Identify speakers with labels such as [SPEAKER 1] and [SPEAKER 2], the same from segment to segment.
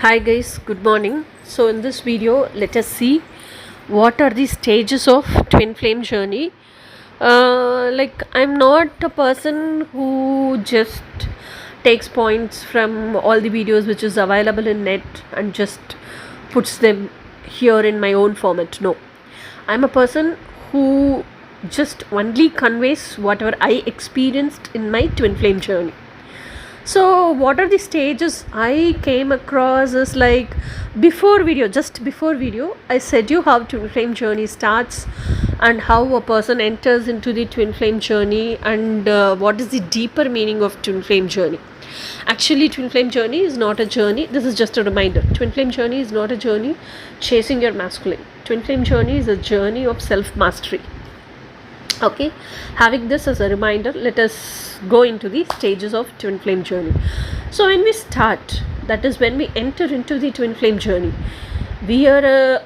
[SPEAKER 1] Hi guys, good morning. So in this video, let us see what are the stages of twin flame journey. I'm not a person who just takes points from all the videos which is available in net and just puts them here in my own format. No, I'm a person who just only conveys whatever I experienced in my twin flame journey. So what are the stages I came across is like just before video, I said you how twin flame journey starts and how a person enters into the twin flame journey and what is the deeper meaning of twin flame journey. Actually, twin flame journey is not a journey. This is just a reminder. Twin flame journey is not a journey chasing your masculine. Twin flame journey is a journey of self mastery. Okay, having this as a reminder, let us go into the stages of twin flame journey. So when we start, that is when we enter into the twin flame journey, we are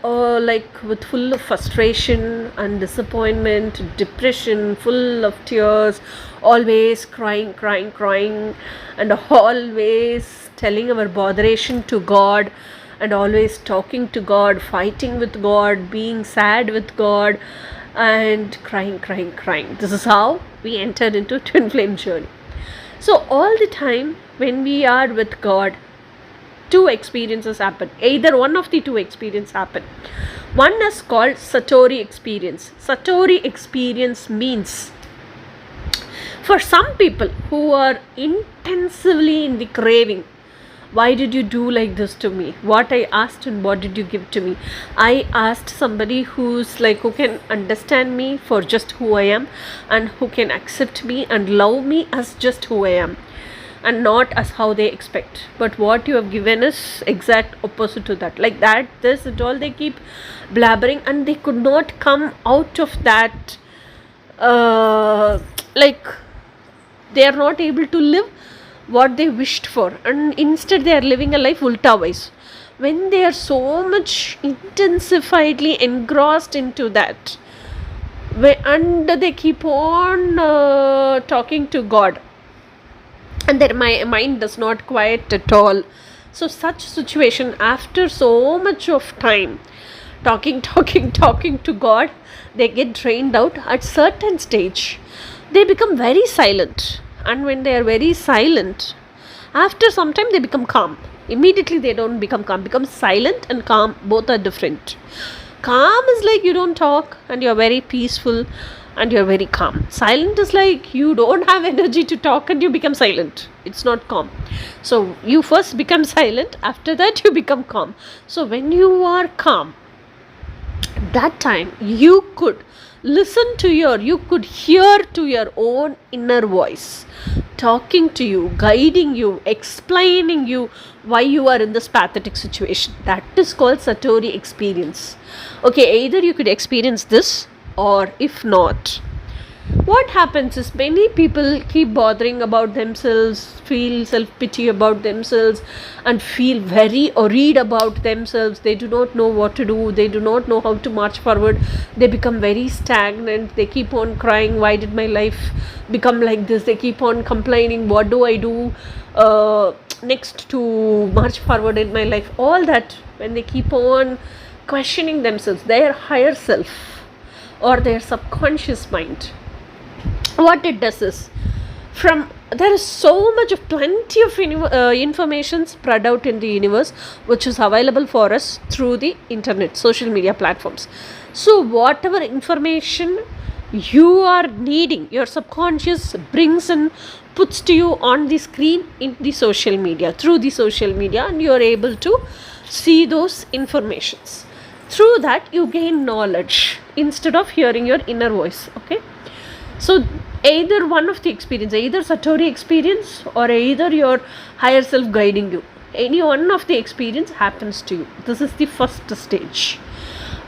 [SPEAKER 1] with full of frustration and disappointment, depression, full of tears, always crying, and always telling our botheration to God, and always talking to God, fighting with God, being sad with God, and crying. This is how we entered into twin flame journey. So all the time when we are with God, two experiences happen. Either one of the two experiences happen. One is called Satori experience. Satori experience means, for some people who are intensively in the craving, why did you do like this to me? What I asked and what did you give to me? I asked somebody who can understand me for just who I am, and who can accept me and love me as just who I am, and not as how they expect. But what you have given is exact opposite to that. Like that, this and all, they keep blabbering and they could not come out of that. They are not able to live what they wished for, and instead they are living a life ulta wise. When they are so much intensifiedly engrossed into that, and they keep on talking to God, and their mind does not quiet at all. So such situation, after so much of time talking to God, they get drained out. At certain stage they become very silent, and when they are very silent, after some time they become calm. Immediately they don't become calm, become silent and calm, both are different. Calm is like you don't talk and you're very peaceful and you're very calm. Silent is like you don't have energy to talk and you become silent. It's not calm. So you first become silent, after that you become calm. So when you are calm, that time you could you could hear to your own inner voice talking to you, guiding you, explaining you why you are in this pathetic situation. That is called Satori experience. Okay, either you could experience this, or if not, what happens is many people keep bothering about themselves, feel self-pity about themselves, and feel very worried about themselves. They do not know what to do, they do not know how to march forward, they become very stagnant, they keep on crying, why did my life become like this? They keep on complaining, what do I do next to march forward in my life? All that, when they keep on questioning themselves, their higher self or their subconscious mind, what it does is, there is so much of plenty of information spread out in the universe, which is available for us through the internet, social media platforms. So whatever information you are needing, your subconscious brings and puts to you on the screen in the social media, through the social media, and you are able to see those informations. Through that you gain knowledge instead of hearing your inner voice. Okay, so either one of the experience, either Satori experience or either your higher self guiding you, any one of the experience happens to you. This is the first stage.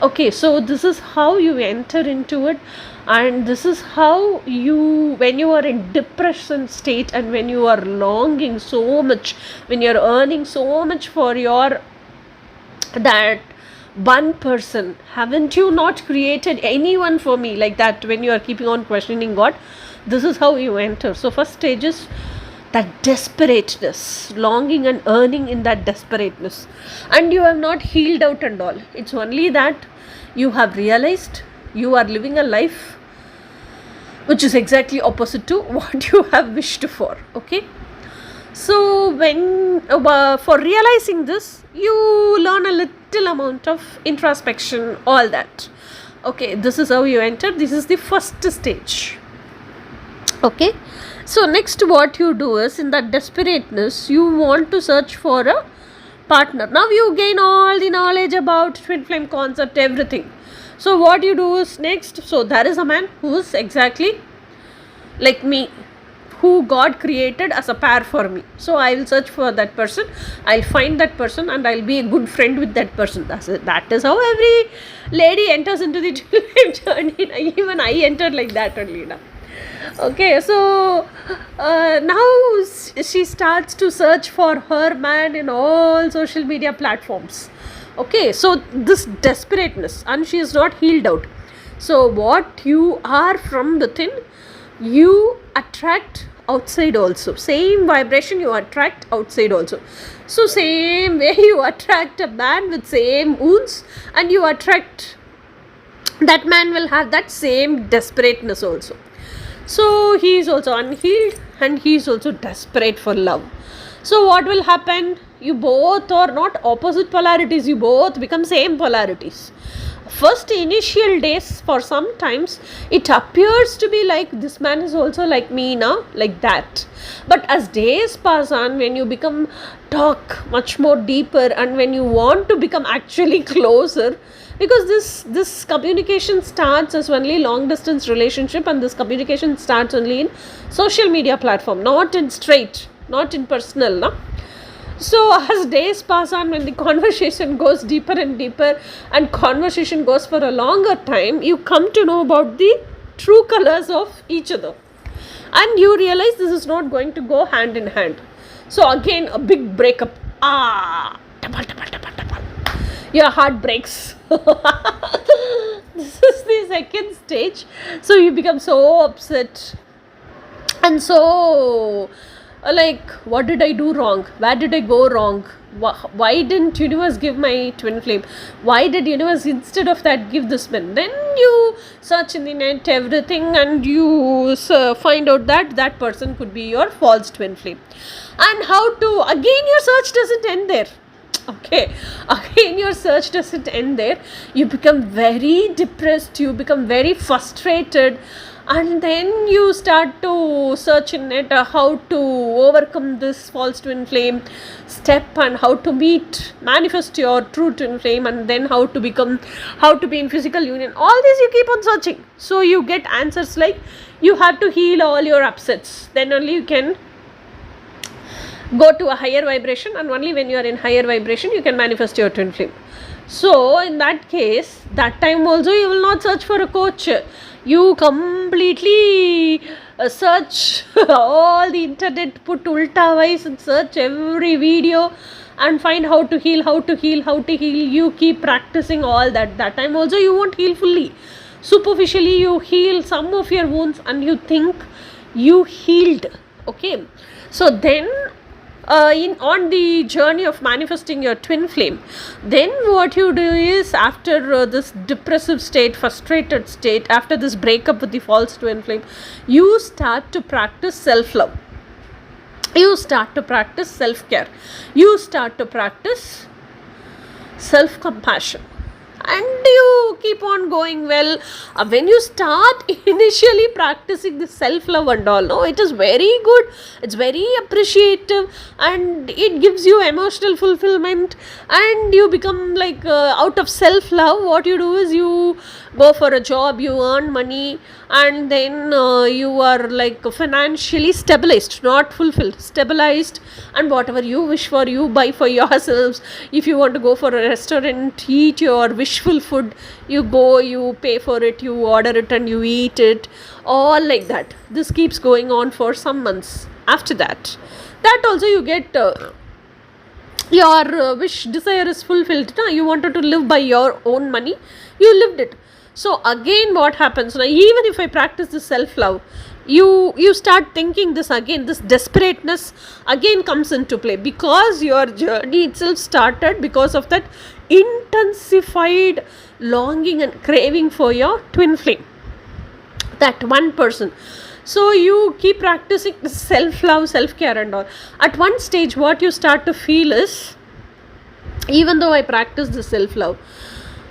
[SPEAKER 1] Okay, so this is how you enter into it, and this is how you, when you are in depression state and when you are longing so much, when you are earning so much for your that one person, haven't you not created anyone for me, like that, when you are keeping on questioning God, this is how you enter. So first stage is that desperateness, longing and earning in that desperateness, and you have not healed out and all. It's only that you have realized you are living a life which is exactly opposite to what you have wished for. Okay, so when for realizing this, you learn a little amount of introspection, all that. Okay, this is how you enter. This is the first stage. Okay, so next what you do is, in that desperateness, you want to search for a partner. Now you gain all the knowledge about twin flame concept, everything. So what you do is next, so there is a man who is exactly like me, who God created as a pair for me. So I will search for that person, I'll find that person, and I'll be a good friend with that person. That is how every lady enters into the twin flame journey. Even I entered like that only now. Okay, so now she starts to search for her man in all social media platforms. Okay, so this desperateness, and she is not healed out. So what you are from within, you attract outside also. Same vibration you attract outside also. So same way you attract a man with same wounds, and you attract, that man will have that same desperateness also. So he is also unhealed, and he is also desperate for love. So what will happen? You both are not opposite polarities, you both become same polarities. First initial days, for sometimes it appears to be like this man is also like me now, like that. But as days pass on, when you become talk much more deeper, and when you want to become actually closer, because this communication starts as only long distance relationship, and this communication starts only in social media platform, not in straight, not in personal, no? So as days pass on, when the conversation goes deeper and deeper, and conversation goes for a longer time, you come to know about the true colors of each other, and you realize this is not going to go hand in hand. So again, a big breakup. Tapal, tapal, tapal, tapal. Your heart breaks. This is the second stage. So you become so upset, and so like, what did I do wrong? Where did I go wrong? Why didn't universe give my twin flame? Why did universe instead of that give this man? Then you search in the net everything, and you find out that that person could be your false twin flame. And how to, again your search doesn't end there. Okay, again your search doesn't end there. You become very depressed, you become very frustrated, and then you start to search in it how to overcome this false twin flame step, and how to manifest your true twin flame, and then how to be in physical union. All this you keep on searching. So you get answers like, you have to heal all your upsets, then only you can go to a higher vibration, and only when you are in higher vibration you can manifest your twin flame. So in that case, that time also you will not search for a coach. You completely search all the internet, put ulta wise, and search every video and find how to heal. You keep practicing all that. That time also you won't heal fully. Superficially you heal some of your wounds, and you think you healed. Okay, so then on the journey of manifesting your twin flame, then what you do is, after this depressive state, frustrated state, after this breakup with the false twin flame, you start to practice self-love, you start to practice self-care, you start to practice self-compassion, and you keep on going. Well, when you start initially practicing the self-love and all, no, it is very good, it's very appreciative, and it gives you emotional fulfillment, and you become like out of self-love, what you do is you go for a job, you earn money, and then you are like financially stabilized, not fulfilled, stabilized, and whatever you wish for, you buy for yourselves. If you want to go for a restaurant, eat your wishful food, you go, you pay for it, you order it, and you eat it, all like that. This keeps going on for some months. After that also you get your wish, desire is fulfilled. You wanted to live by your own money, you lived it. So again what happens now, even if I practice this self-love, you start thinking this again, this desperateness again comes into play, because your journey itself started because of that intensified longing and craving for your twin flame, that one person. So you keep practicing self-love, self-care and all. At one stage what you start to feel is, even though I practice the self-love,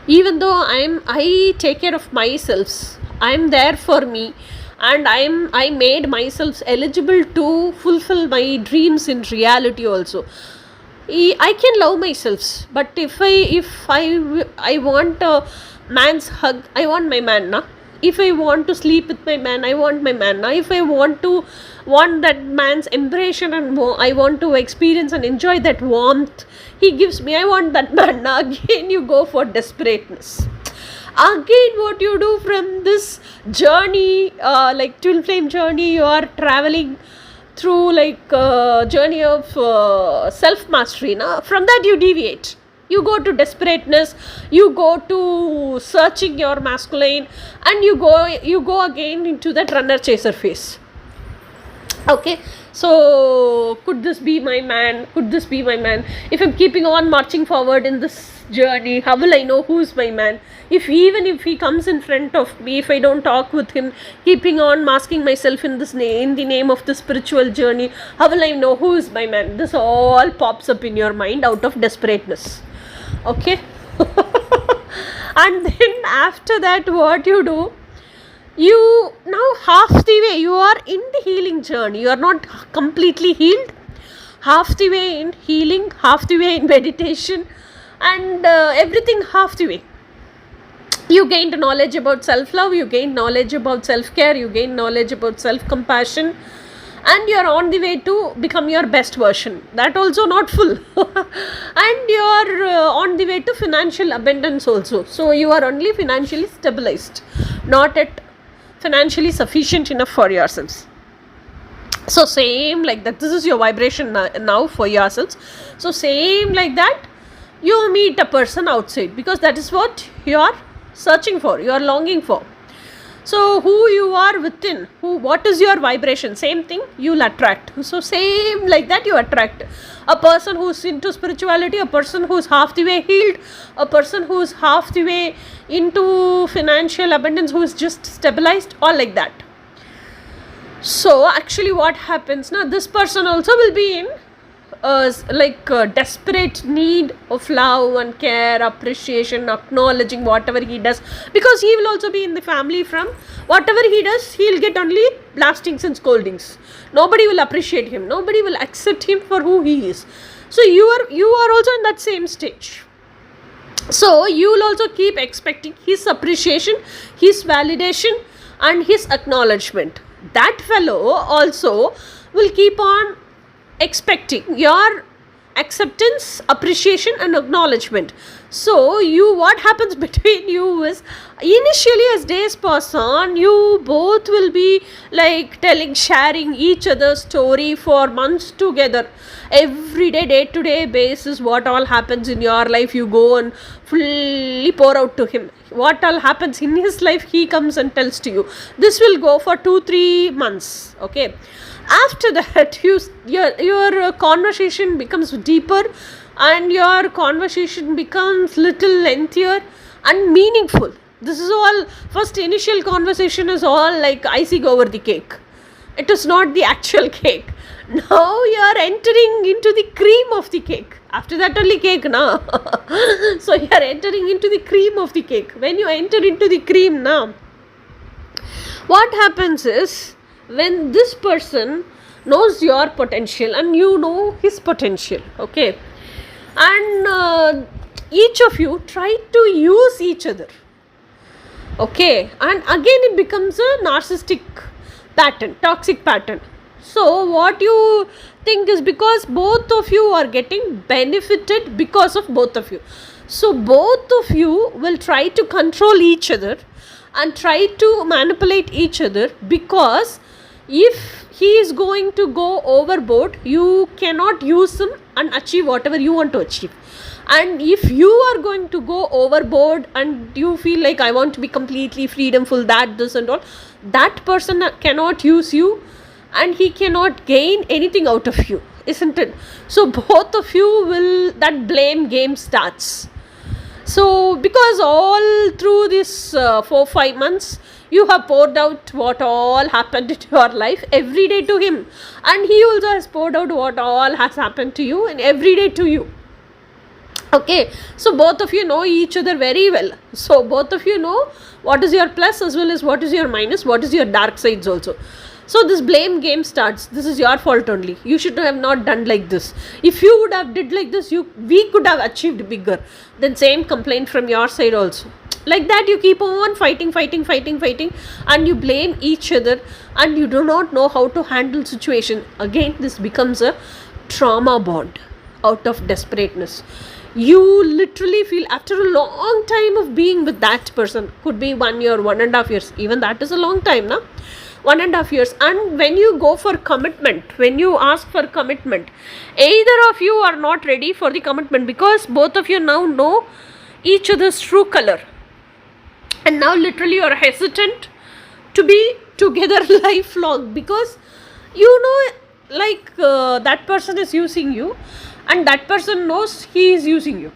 [SPEAKER 1] even though I take care of myself, I'm there for me, and I made myself eligible to fulfill my dreams in reality also, I can love myself. But if I want a man's hug, I want my man, na. If I want to sleep with my man, I want my man, na. If I want that man's embrace, and I want to experience and enjoy that warmth he gives me, I want that man, na. Again you go for desperateness. Again what you do from this journey, like twin flame journey, you are traveling through like journey of self mastery, na. From that you deviate, you go to desperateness, you go to searching your masculine, and you go again into that runner chaser phase. Okay, so could this be my man, could this be my man? If I'm keeping on marching forward in this journey, how will I know who's my man? Even if he comes in front of me, if I don't talk with him, keeping on masking myself in the name of the spiritual journey, how will I know who is my man? This all pops up in your mind out of desperateness. Okay. And then after that what you do, you now half the way you are in the healing journey, you are not completely healed, half the way in healing, half the way in meditation, and everything half the way. You gained knowledge about self-love, you gained knowledge about self-care, you gained knowledge about self-compassion, and you are on the way to become your best version. That also not full. And you are on the way to financial abundance also. So you are only financially stabilized, not at financially sufficient enough for yourselves. So same like that, this is your vibration now for yourselves. So same like that, you meet a person outside, because that is what you are searching for, you are longing for. So who you are within, what is your vibration, same thing you will attract. So same like that, you attract a person who's into spirituality, a person who's half the way healed, a person who's half the way into financial abundance, who's just stabilized, all like that. So actually what happens now, this person also will be in desperate need of love and care, appreciation, acknowledging whatever he does, because he will also be in the family. From whatever he does, he'll get only blastings and scoldings. Nobody will appreciate him, nobody will accept him for who he is. So you are also in that same stage. So you will also keep expecting his appreciation, his validation and his acknowledgement. That fellow also will keep on expecting your acceptance, appreciation and acknowledgement. So what happens between you is, initially as days pass on, you both will be like sharing each other's story for months together. Every day to day basis, what all happens in your life, you go and fully pour out to him. What all happens in his life, he comes and tells to you. This will go for 2-3 months. Okay. After that, your conversation becomes deeper, and your conversation becomes little lengthier and meaningful. This is all, first initial conversation is all like icing over the cake. It is not the actual cake. Now you are entering into the cream of the cake. After that only cake, na. So you are entering into the cream of the cake. When you enter into the cream, na, what happens is, when this person knows your potential and you know his potential, okay, and each of you try to use each other, okay, and again it becomes a narcissistic pattern, toxic pattern. So what you think is, because both of you are getting benefited because of both of you, so both of you will try to control each other and try to manipulate each other, because If he is going to go overboard, you cannot use him and achieve whatever you want to achieve. And if you are going to go overboard and you feel like I want to be completely freedomful, that this and all, that person cannot use you and he cannot gain anything out of you, isn't it? So both of you will, that blame game starts. So because all through this 4-5 months you have poured out what all happened in your life every day to him, and he also has poured out what all has happened to you and every day to you. Okay, so both of you know each other very well. So both of you know what is your plus as well as what is your minus, what is your dark sides also. So this blame game starts. This is your fault only. You should have not done like this. If you would have did like this, we could have achieved bigger. Then same complaint from your side also. Like that you keep on fighting, and you blame each other, and you do not know how to handle situation. Again, this becomes a trauma bond out of desperateness. You literally feel after a long time of being with that person, could be 1 year, 1.5 years, even that is a long time, na? 1.5 years. And when you go for commitment, when you ask for commitment, either of you are not ready for the commitment, because both of you now know each other's true color, and now literally you are hesitant to be together lifelong, because you know, like that person is using you and that person knows he is using you,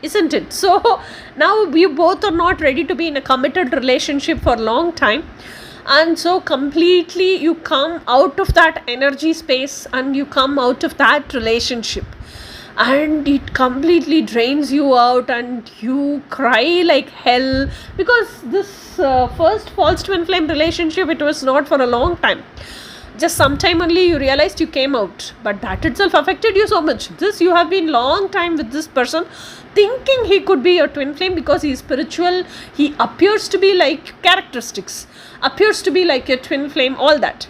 [SPEAKER 1] isn't it? So now you both are not ready to be in a committed relationship for a long time, and so completely you come out of that energy space and you come out of that relationship, and it completely drains you out and you cry like hell, because this first false twin flame relationship, it was not for a long time, just sometime only you realized you came out, but that itself affected you so much. This, you have been long time with this person thinking he could be your twin flame because he is spiritual, he appears to be like characteristics, appears to be like your twin flame, all that,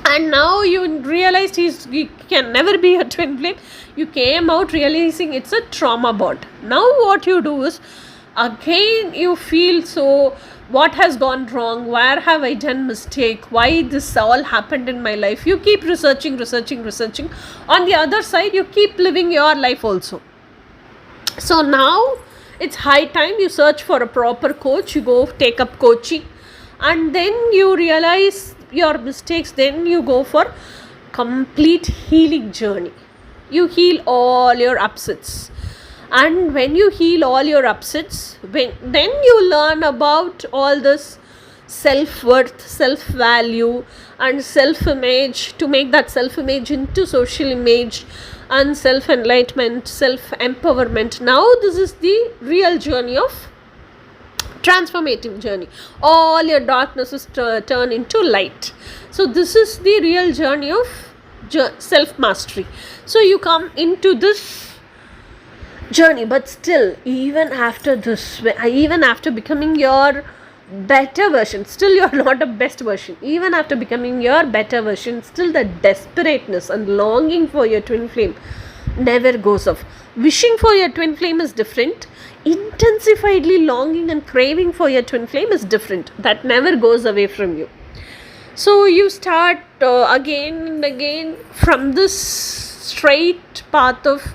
[SPEAKER 1] and now you realized he can never be a twin flame. You came out realizing it's a trauma bond. Now what you do is, again you feel, so what has gone wrong, where have I done mistake, why this all happened in my life. You keep researching. On the other side, you keep living your life also. So now it's high time you search for a proper coach, you go take up coaching, and then you realize your mistakes, then you go for complete healing journey. You heal all your upsets, and when you heal all your upsets, then you learn about all this self-worth, self-value and self-image, to make that self-image into social image and self-enlightenment, self-empowerment. Now this is the real journey of transformative journey. All your darknesses turn into light. So this is the real journey of self-mastery. So you come into this journey, but still, even after this, even after becoming your better version, still you are not a best version. Even after becoming your better version, still the desperateness and longing for your twin flame never goes off. Wishing for your twin flame is different. Intensifiedly longing and craving for your twin flame is different. That never goes away from you. So you start again and again from this straight path of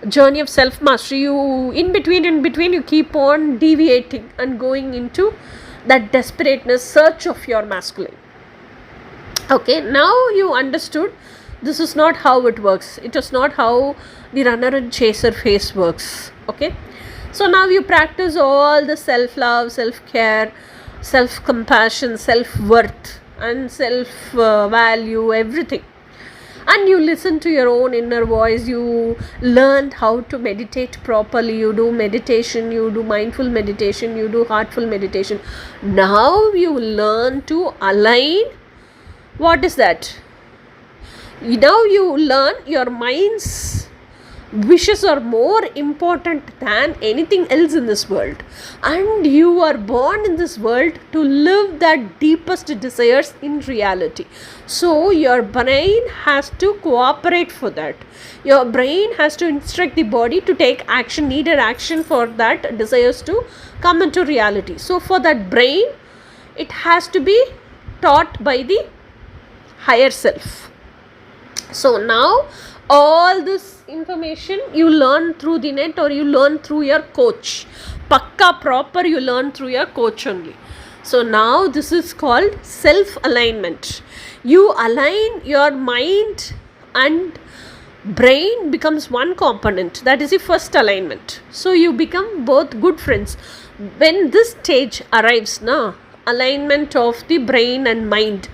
[SPEAKER 1] journey of self-mastery. You in between you keep on deviating and going into that desperateness search of your masculine. Okay, now you understood this is not how it works. It is not how the runner and chaser phase works. Okay, so now you practice all the self-love, self-care, self-compassion, self-worth and self-value, everything. And you listen to your own inner voice. You learned how to meditate properly. You do meditation, you do mindful meditation, you do heartful meditation. Now you learn to align. What is that? Now you learn your mind's wishes are more important than anything else in this world, and you are born in this world to live that deepest desires in reality. So your brain has to cooperate for that. Your brain has to instruct the body to take action, needed action for that desires to come into reality. So for that brain, it has to be taught by the higher self. So now all this information you learn through the net, or you learn through your coach. Pakka proper you learn through your coach only. So now this is called self-alignment. You align your mind and brain becomes one component. That is the first alignment. So you become both good friends. When this stage arrives, alignment of the brain and mind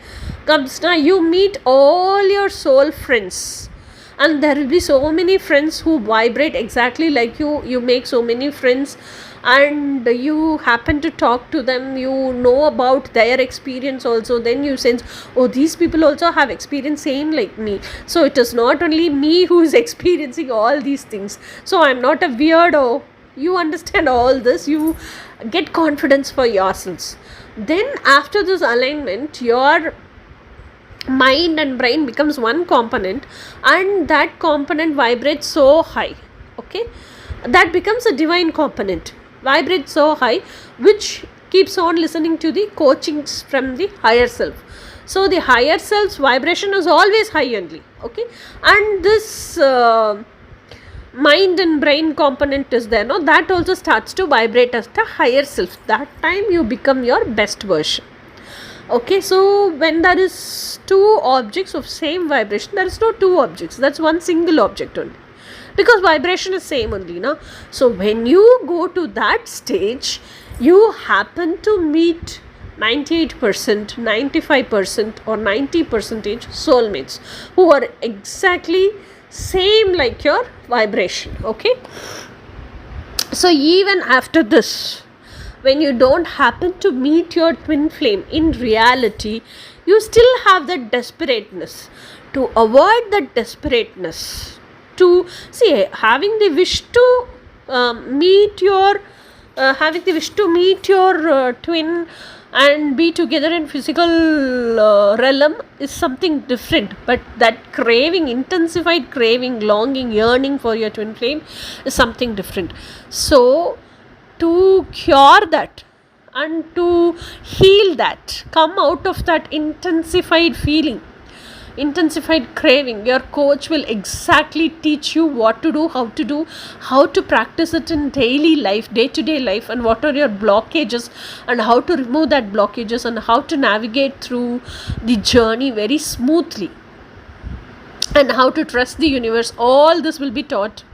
[SPEAKER 1] comes, you meet all your soul friends, and there will be so many friends who vibrate exactly like you. You make so many friends, and you happen to talk to them, you know about their experience also. Then you sense, oh, these people also have experience same like me, so it is not only me who is experiencing all these things, so I'm not a weirdo. You understand all this, you get confidence for yourselves. Then after this alignment, your mind and brain becomes one component, and that component vibrates so high, okay, that becomes a divine component, vibrates so high, which keeps on listening to the coachings from the higher self. So the higher self's vibration is always high only, okay, and this mind and brain component is there, that also starts to vibrate as the higher self. That time you become your best version. Okay, so when there is two objects of same vibration, there is no two objects, that's one single object only, because vibration is same only, so when you go to that stage, you happen to meet 98%, 95% or 90% soulmates who are exactly same like your vibration. Okay, so even after this, when you don't happen to meet your twin flame in reality, you still have that desperateness. To avoid that desperateness, to see, having the wish to meet your twin and be together in physical realm is something different, but that craving, intensified craving, longing, yearning for your twin flame is something different. So to cure that and to heal that, come out of that intensified feeling, intensified craving, your coach will exactly teach you what to do, how to practice it in daily life, day-to-day life, and what are your blockages and how to remove that blockages and how to navigate through the journey very smoothly, and how to trust the universe. All this will be taught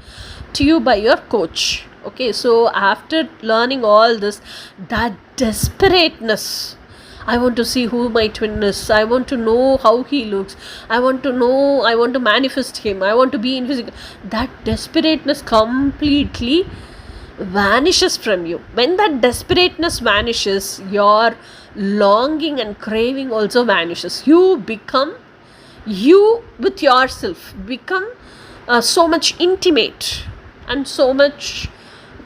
[SPEAKER 1] to you by your coach. Okay, so after learning all this, that desperateness, I want to see who my twin is, I want to know how he looks, I want to manifest him, I want to be in physical, that desperateness completely vanishes from you. When that desperateness vanishes, your longing and craving also vanishes. You become you with yourself, become so much intimate and so much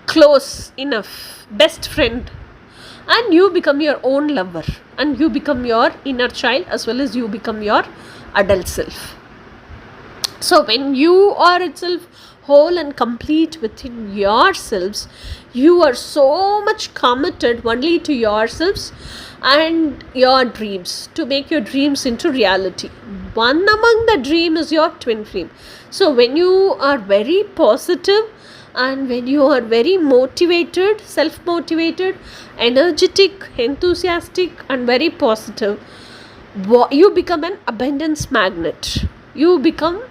[SPEAKER 1] close enough, best friend, and you become your own lover, and you become your inner child as well as you become your adult self. So when you are itself whole and complete within yourselves, you are so much committed only to yourselves and your dreams, to make your dreams into reality. One among the dream is your twin flame. So when you are very positive and when you are very motivated, self-motivated, energetic, enthusiastic and very positive, you become an abundance magnet. You become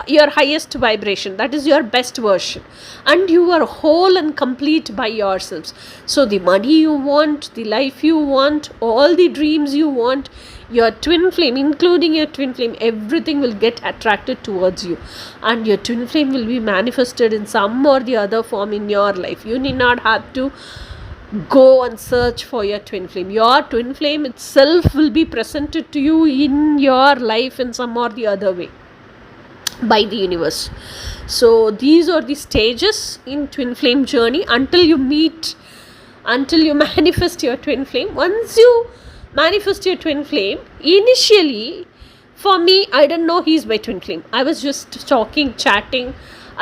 [SPEAKER 1] your highest vibration, that is your best version, and you are whole and complete by yourselves. So the money you want, the life you want, all the dreams you want, your twin flame, including your twin flame, everything will get attracted towards you, and your twin flame will be manifested in some or the other form in your life. You need not have to go and search for your twin flame. Your twin flame itself will be presented to you in your life in some or the other way by the universe. So these are the stages in twin flame journey until you manifest your twin flame. Once you manifest your twin flame, initially for me, I didn't know he's my twin flame. I was just talking, chatting,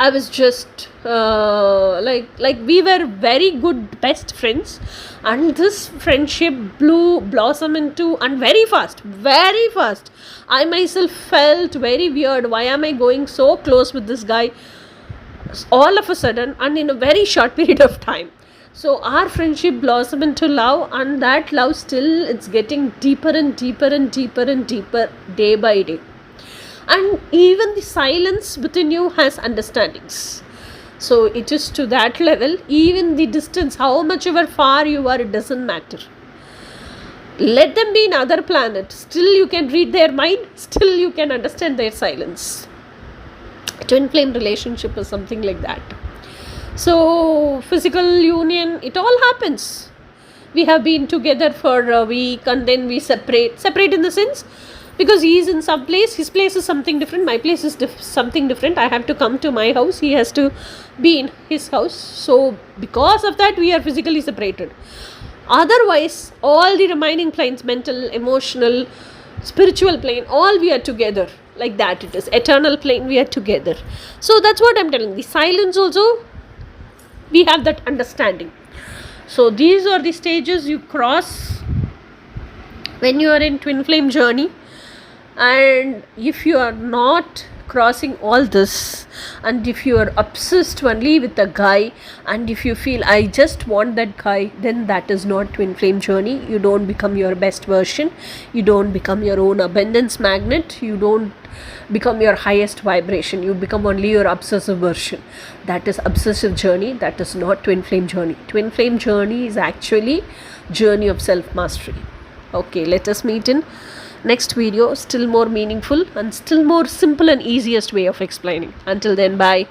[SPEAKER 1] I was just like we were very good best friends, and this friendship blossom into, and very fast, very fast. I myself felt very weird. Why am I going so close with this guy all of a sudden and in a very short period of time? So our friendship blossomed into love, and that love still it's getting deeper and deeper and deeper and deeper day by day. And even the silence within you has understandings. So it is to that level. Even the distance, how much ever far you are, it doesn't matter. Let them be in other planet, still you can read their mind, still you can understand their silence. Twin flame relationship is something like that. So physical union, it all happens. We have been together for a week and then we separate in the sense, because he is in some place, his place is something different, my place is something different. I have to come to my house, he has to be in his house. So because of that we are physically separated. Otherwise all the remaining planes, mental, emotional, spiritual plane, all we are together. Like that it is, eternal plane, we are together. So that's what I'm telling. The silence also, we have that understanding. So these are the stages you cross when you are in twin flame journey. And if you are not crossing all this, and if you are obsessed only with a guy, and if you feel I just want that guy, then that is not twin flame journey. You don't become your best version, you don't become your own abundance magnet, you don't become your highest vibration, you become only your obsessive version. That is obsessive journey, that is not twin flame journey. Twin flame journey is actually journey of self mastery. Okay, let us meet in next video, still more meaningful and still more simple and easiest way of explaining. Until then, bye.